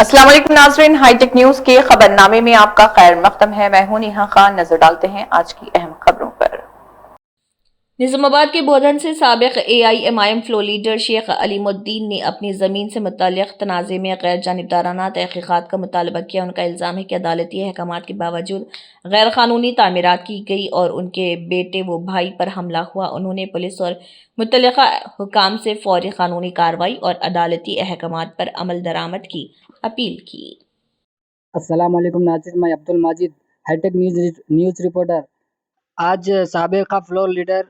अस्सलाम वालेकुम नाज़रीन, हाईटेक न्यूज के खबरनामे में आपका खैर मकदम है। मैं हूं नेहा खान। नजर डालते हैं आज की अहम खबरों पर। निजामाबाद के बोधन से साबिक AIMIM floor leader Sheikh Aleemuddin ने अपनी ज़मीन से मुताल्लिक़ तनाज़े में गैर जानिबदाराना तहक़ीक़ात का मुतालबा किया। उनका इल्ज़ाम है कि अदालती अहकामात के बावजूद गैर कानूनी तामीरात की गई और उनके बेटे व भाई पर हमला हुआ। उन्होंने पुलिस और मुतल्लिक़ा हुकाम से फ़ौरी कानूनी कार्रवाई और अदालती अहकामात पर अमल दरामद की अपील की। अस्सलाम वालेकुम नाज़रीन, मैं Abdul Majid hi tech news reporter. आज साबिक़ा फ्लोर लीडर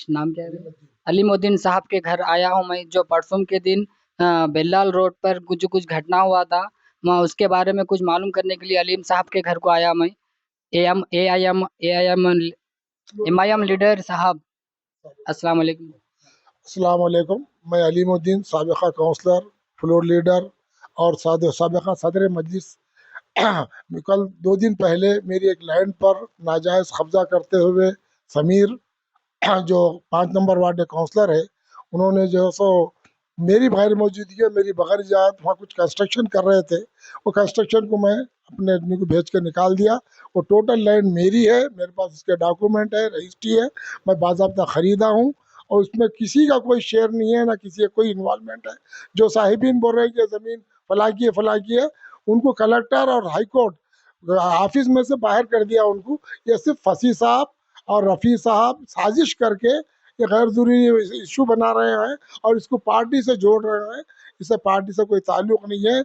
नाम क्या है अलीमुद्दीन साहब के घर आया हूँ मैं, जो परसों के दिन बेल्लाल रोड पर कुछ घटना हुआ था। मैं उसके बारे में कुछ मालूम करने के लिए अलीम साहब के घर को आया मैं। एम आई एम लीडर साहब, अस्सलाम वालेकुम। अस्सलाम वालेकुम। मैं अलीमुद्दीन साबिक़ा काउंसलर, फ्लोर लीडर और साबिक़ा सदर मजलिस कल 2 दिन पहले मेरी एक लैंड पर नाजायज़ कब्ज़ा करते हुए समीर जो 5 नंबर वार्ड के काउंसलर है, उन्होंने जो सो मेरी गैर मौजूदगी में मेरी बगैर इजाज़त वहाँ कुछ कंस्ट्रक्शन कर रहे थे। वो कंस्ट्रक्शन को मैं अपने आदमी को भेज कर निकाल दिया। वो टोटल लैंड मेरी है, मेरे पास इसके डॉक्यूमेंट है, रजिस्ट्री है, मैं बाज़ाब्ता ख़रीदा हूँ और उसमें किसी का कोई शेयर नहीं है, ना किसी का कोई इन्वॉल्वमेंट है। जो साहिबीन बोल रहे हैं कि ज़मीन फलाँ की है, उनको कलेक्टर और हाई कोर्ट ऑफिस में से बाहर कर दिया उनको। ये सिर्फ फसी साहब और रफ़ी साहब साजिश करके ये गैर ज़रूरी इशू बना रहे हैं और इसको पार्टी से जोड़ रहे हैं। इससे पार्टी से कोई ताल्लुक़ नहीं है।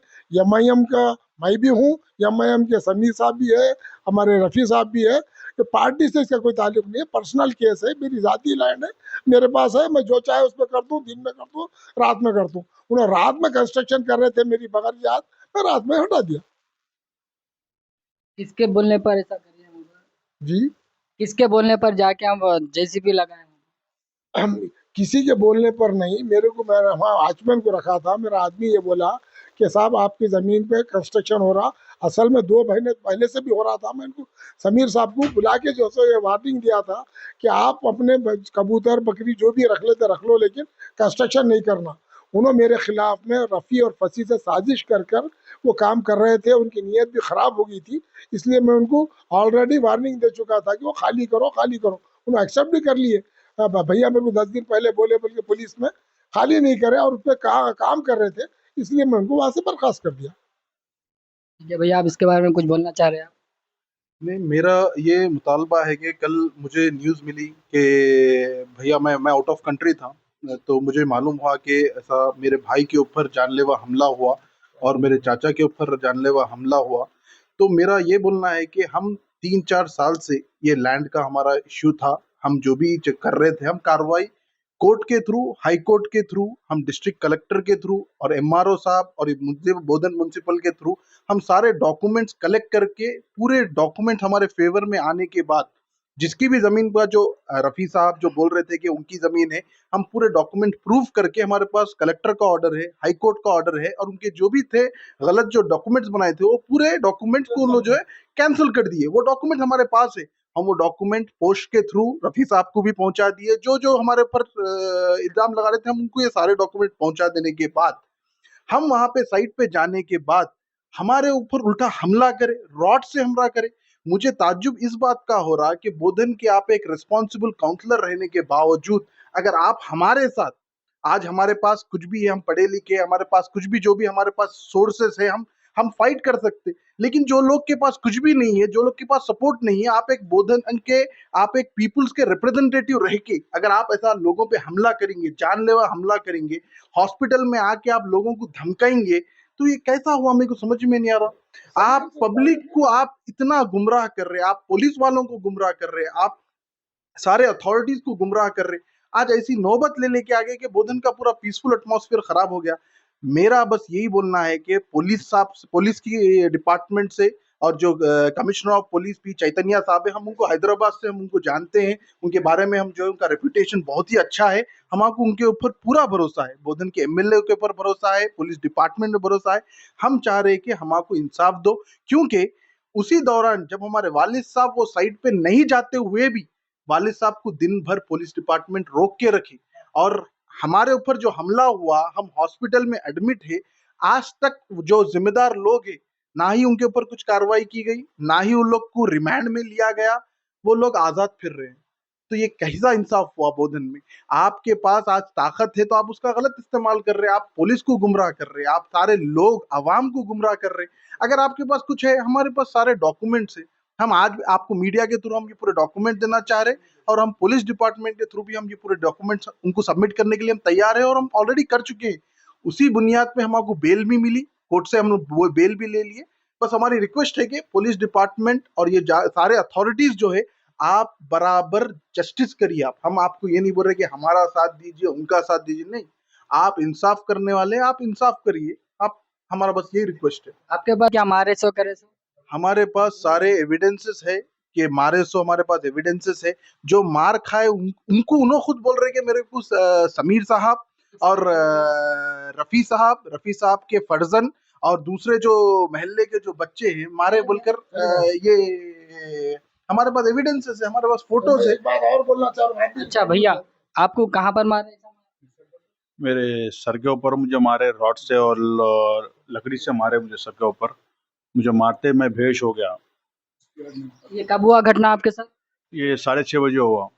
एम का मैं भी हूँ, एम के समीर साहब भी है, हमारे रफ़ी साहब भी है। तो पार्टी से इसका कोई ताल्लुक़ नहीं है, पर्सनल केस है, मेरी ज़ाती लैंड है, मेरे पास है, मैं जो चाहे उस पर कर दूँ, दिन में कर दूँ, रात में कर दूँ। उन्होंने रात में कंस्ट्रक्शन कर रहे थे मेरी बगैर इजाज़त, मैं रात में हटा दिया। किसके बोलने पर ऐसा कर रहे हैं? जी, किसके बोलने पर जाके हम JCB लगाए? हम किसी के बोलने पर नहीं, मेरे को मैं वहाँ वॉचमैन को रखा था, मेरा आदमी ये बोला कि साहब आपकी ज़मीन पे कंस्ट्रक्शन हो रहा। असल में 2 महीने पहले से भी हो रहा था। मैं इनको समीर साहब को बुला के जो सो ये वार्निंग दिया था कि आप अपने कबूतर बकरी जो भी रख लेते रख लो, लेकिन कंस्ट्रक्शन नहीं करना। उन्होंने मेरे खिलाफ में रफ़ी और फसी से साजिश कर कर वो काम कर रहे थे, उनकी नीयत भी ख़राब हो गई थी। इसलिए मैं उनको ऑलरेडी वार्निंग दे चुका था कि वो खाली करो, खाली करो। उन्होंने एक्सेप्ट भी कर लिए। भैया मेरे को 10 दिन पहले बोले, बोल के पुलिस में खाली नहीं करे और उस पर काम कर रहे थे, इसलिए मैं उनको वहाँ से बर्खास्त कर दिया। ठीक है भैया, आप इसके बारे में कुछ बोलना चाह रहे हैं? नहीं, मेरा ये मुतालबा है कि कल मुझे न्यूज़ मिली कि भैया मैं आउट ऑफ कंट्री था, तो मुझे मालूम हुआ कि ऐसा मेरे भाई के ऊपर जानलेवा हमला हुआ और मेरे चाचा के ऊपर जानलेवा हमला हुआ। तो मेरा ये बोलना है कि हम 3-4 साल से ये लैंड का हमारा इश्यू था। हम जो भी कर रहे थे, हम कार्रवाई कोर्ट के थ्रू, हाई कोर्ट के थ्रू, हम डिस्ट्रिक्ट कलेक्टर के थ्रू और MRO साहब और बोधन म्युनिसिपल के थ्रू हम सारे डॉक्यूमेंट्स कलेक्ट करके, पूरे डॉक्यूमेंट हमारे फेवर में आने के बाद, जिसकी भी ज़मीन पर जो रफ़ी साहब जो बोल रहे थे कि उनकी ज़मीन है, हम पूरे डॉक्यूमेंट प्रूव करके हमारे पास कलेक्टर का ऑर्डर है, हाई कोर्ट का ऑर्डर है और उनके जो भी थे गलत जो डॉक्यूमेंट्स बनाए थे, वो पूरे डॉक्यूमेंट्स को उन्होंने जो है कैंसिल कर दिए। वो डॉक्यूमेंट हमारे पास है। हम वो डॉक्यूमेंट पोस्ट के थ्रू रफ़ी साहब को भी पहुंचा दिए। जो हमारे ऊपर इल्ज़ाम लगा रहे थे, हम उनको ये सारे डॉक्यूमेंट पहुंचा देने के बाद, हम वहां पे साइट पे जाने के बाद हमारे ऊपर उल्टा हमला करे, रॉड से हमला करे। मुझे ताज्जुब इस बात का हो रहा कि बोधन के आप एक रिस्पॉन्सिबल काउंसलर रहने के बावजूद अगर आप हमारे साथ, आज हमारे पास कुछ भी है, हम पढ़े लिखे, हमारे पास कुछ भी जो भी हमारे पास सोर्सेस है, हम फाइट कर सकते। लेकिन जो लोग के पास कुछ भी नहीं है, जो लोग के पास सपोर्ट नहीं है, आप एक बोधन के, आप एक पीपुल्स के रिप्रेजेंटेटिव रह के अगर आप ऐसा लोगों पे हमला करेंगे, जानलेवा हमला करेंगे, हॉस्पिटल में आके आप लोगों को धमकाएंगे, तो ये कैसा हुआ? मेरे को समझ में नहीं आ रहा। आप पब्लिक को आप इतना गुमराह कर रहे हैं, आप पुलिस वालों को गुमराह कर रहे हैं, आप सारे अथॉरिटीज को गुमराह कर रहे। आज ऐसी नौबत ले लेके आ गए कि बोधन का पूरा पीसफुल एटमॉस्फेयर खराब हो गया। मेरा बस यही बोलना है कि पुलिस की डिपार्टमेंट से और जो commissioner of police P Chaitanya साहब है, हम उनको हैदराबाद से हम उनको जानते हैं, उनके बारे में हम जो है उनका रेपुटेशन बहुत ही अच्छा है। हमको उनके ऊपर पूरा भरोसा है, बोधन के MLA के ऊपर भरोसा है, पुलिस डिपार्टमेंट में भरोसा है। हम चाह रहे हैं कि हमको इंसाफ दो, क्योंकि उसी दौरान जब हमारे वालिद साहब वो साइड पे नहीं जाते हुए भी वालिद साहब को दिन भर पुलिस डिपार्टमेंट रोक के रखे और हमारे ऊपर जो हमला हुआ, हम हॉस्पिटल में एडमिट है। आज तक जो जिम्मेदार लोग हैं, ना ही उनके ऊपर कुछ कार्रवाई की गई, ना ही उन लोग को रिमांड में लिया गया, वो लोग आजाद फिर रहे हैं। तो ये कैसा इंसाफ हुआ बोधन में? आपके पास आज ताकत है तो आप उसका गलत इस्तेमाल कर रहे हैं, आप पुलिस को गुमराह कर रहे हैं, आप सारे लोग आवाम को गुमराह कर रहे हैं। अगर आपके पास कुछ है, हमारे पास सारे डॉक्यूमेंट्स है, हम आज आपको मीडिया के थ्रू हम ये पूरे डॉक्यूमेंट देना चाह रहे हैं, और हम पुलिस डिपार्टमेंट के थ्रू भी हम ये पूरे डॉक्यूमेंट्स उनको सबमिट करने के लिए हम तैयार है, और हम ऑलरेडी कर चुके हैं। उसी बुनियाद पे हमको बेल भी मिली, कोर्ट से हम वो बेल भी ले लिए। बस हमारी रिक्वेस्ट है कि पुलिस डिपार्टमेंट और ये सारे अथॉरिटीज जो है, आप बराबर जस्टिस करिए। हम आपको ये नहीं बोल रहे कि हमारा साथ दीजिए, उनका साथ दीजिए, नहीं, आप इंसाफ करने वाले हैं, आप इंसाफ करिए। आप, हमारा बस यही रिक्वेस्ट है। आपके पास क्या मारे सो करे सो? हमारे पास सारे एविडेंसेस है कि मारे सो, हमारे पास एविडेंसेस है। जो मार खाए उनको उन्होंने खुद बोल रहे कि मेरे को समीर साहब और रफी साहब के फर्जन और दूसरे जो मोहल्ले के जो बच्चे हैं मारे बोलकर, ये हमारे पास एविडेंसेस है, हमारे पास फोटोज है। एक बात और बोलना चाह रहा हूँ। अच्छा भैया, आपको कहाँ पर मारे? मेरे सर के ऊपर मुझे मारे रॉड से, और लकड़ी से मारे मुझे सर के ऊपर। मुझे मारते मैं बेहोश हो गया। ये कब हुआ घटना आपके साथ? ये 6:30 बजे हुआ।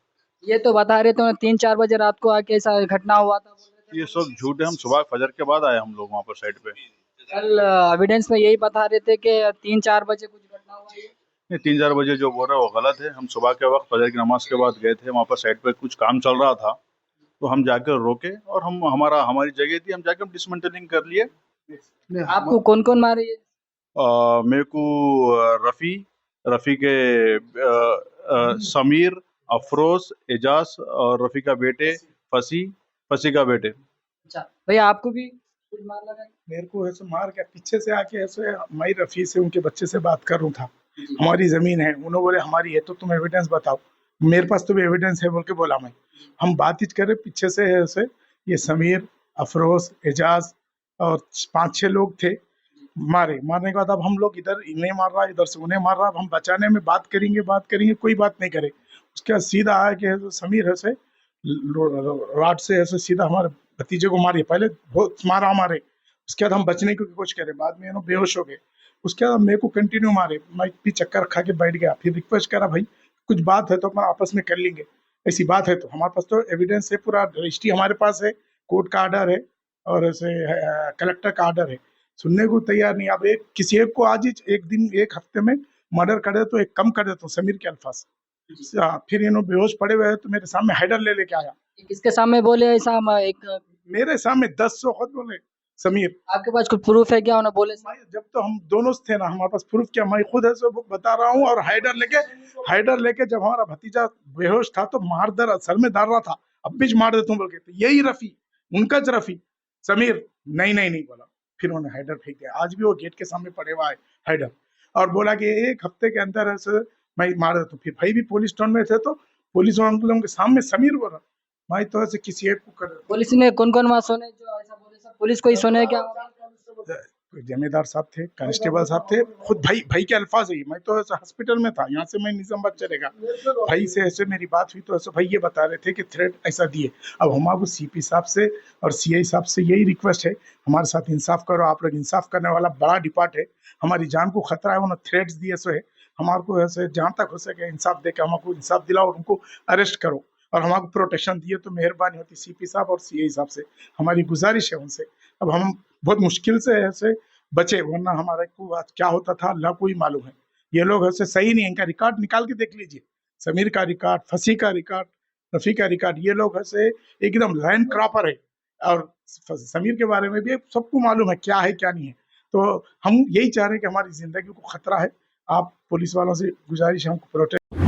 ये तो बता रहे थे 3-4 बजे रात को आके ऐसा घटना हुआ था, बोल रहे थे। ये सब झूठ है। हम सुबह फजर के बाद आए हम लोग वहाँ पर साइड पे। कल एविडेंस में यही बता रहे थे कि 3-4 बजे कुछ घटना हुआ है। ये 3-4 बजे जो बोल रहे हैं वो गलत है। हम सुबह के वक्त फजर की नमाज के बाद गए थे वहाँ पर साइड पे, कुछ काम चल रहा था तो हम जाकर रोके, और हमारी जगह थी, हम जाकर डिसमेंटलिंग कर लिए। आपको कौन कौन मारे ये? मेरे को रफ़ी के समीर, अफरोज, एजाज और रफ़ी का बेटे फसी का बेटे। अच्छा भैया, आपको भी कुछ मार लगा? मेरे को ऐसे मार के पीछे से आके ऐसे, मैं रफी से उनके बच्चे से बात कर रहा था, हमारी जमीन है, उन्होंने बोले हमारी है, तो तुम एविडेंस बताओ। मेरे पास तो भी एविडेंस है बोल के बोला। मैं हम बातचीत करे, पीछे से ऐसे ये समीर, अफरोज, एजाज और 5-6 लोग थे। मारने के बाद अब हम लोग इधर इन्हें मार रहा, इधर से उन्हें मार रहा। अब हम बचाने में बात करेंगे, कोई बात नहीं करे। उसके बाद सीधा आया कि समीर ऐसे राड से ऐसे सीधा हमारे भतीजे को मारिए, पहले बहुत मारा हमारे। उसके बाद हम बचने की कोशिश करे, बाद में बेहोश हो गए। उसके बाद मेरे को कंटिन्यू मारे, मैं भी चक्कर खा के बैठ गया। फिर रिक्वेस्ट करा, भाई कुछ बात है तो अपन आपस में कर लेंगे, ऐसी बात है तो। हमारे पास तो एविडेंस है, पूरा रजिस्ट्री हमारे पास है, कोर्ट का आर्डर है और ऐसे कलेक्टर का आर्डर है। सुनने को तैयार नहीं। अब किसी एक को आज ही एक दिन, एक हफ्ते में मर्डर कर दे तो एक कम कर देता हूँ समीर के अल्फाज। फिर बेहोश पड़े हुए तो मेरे सामने हाइडर ले लेके आया। किसके सामने बोले ऐसा? मेरे सामने 10 खुद बोले समीर। आपके पास कुछ प्रूफ है क्या उन्हें बोले? जब तो हम दोनों थे ना, हमारे पास प्रूफ क्या, मैं खुद ऐसे बता रहा हूँ। और हाइडर लेके जब हमारा भतीजा बेहोश था तो सर में डाल रहा था, अब भी मार देता हूँ बोल के। तो यही रफी, उनका रफी समीर नहीं बोला। फिर उन्होंने हाइडर फेंक दिया। आज भी वो गेट के सामने पड़े हुआ है हाइडर, और बोला कि एक हफ्ते के अंदर ऐसे मैं मार देता हूँ। फिर भाई भी पुलिस स्टेशन में थे तो पुलिस वालों के सामने समीर बोला, भाई तो ऐसे किसी एक को कर। पुलिस ने कौन वहाँ सुने जो ऐसा बोले? सब पुलिस को ही सुने क्या? जमींदार साहब थे, कांस्टेबल साहब थे, खुद भाई के अल्फाज है। मैं तो ऐसे हॉस्पिटल में था, यहाँ से मैं निजामाबाद चलेगा, भाई से ऐसे मेरी बात हुई तो ऐसे भाई ये बता रहे थे कि थ्रेट ऐसा दिए। अब हमारे सीपी साहब से और सीआई साहब से यही रिक्वेस्ट है, हमारे साथ इंसाफ करो। आप लोग इंसाफ करने वाला बड़ा डिपार्ट है, हमारी जान को खतरा है। उन्होंने थ्रेट्स दिए सो है, हमारे को ऐसे जहाँ तक हो सके इंसाफ दे के हमको इंसाफ दिलाओ और उनको अरेस्ट करो, और हमको प्रोटेक्शन दिए तो मेहरबानी होती सीपी साहब और सीआई साहब से, हमारी गुजारिश है उनसे। अब हम बहुत मुश्किल से ऐसे बचे, वरना हमारे को आज क्या होता था अल्लाह को ही मालूम है। ये लोग ऐसे सही नहीं, इनका रिकॉर्ड निकाल के देख लीजिए, समीर का रिकॉर्ड, फसी का रिकॉर्ड, रफ़ी का रिकॉर्ड। ये लोग ऐसे एकदम लैंड क्रॉपर है, और समीर के बारे में भी सबको मालूम है क्या है क्या नहीं है। तो हम यही चाह रहे हैं कि हमारी जिंदगी को खतरा है, आप पुलिस वालों से गुजारिश है हमको प्रोटेक्ट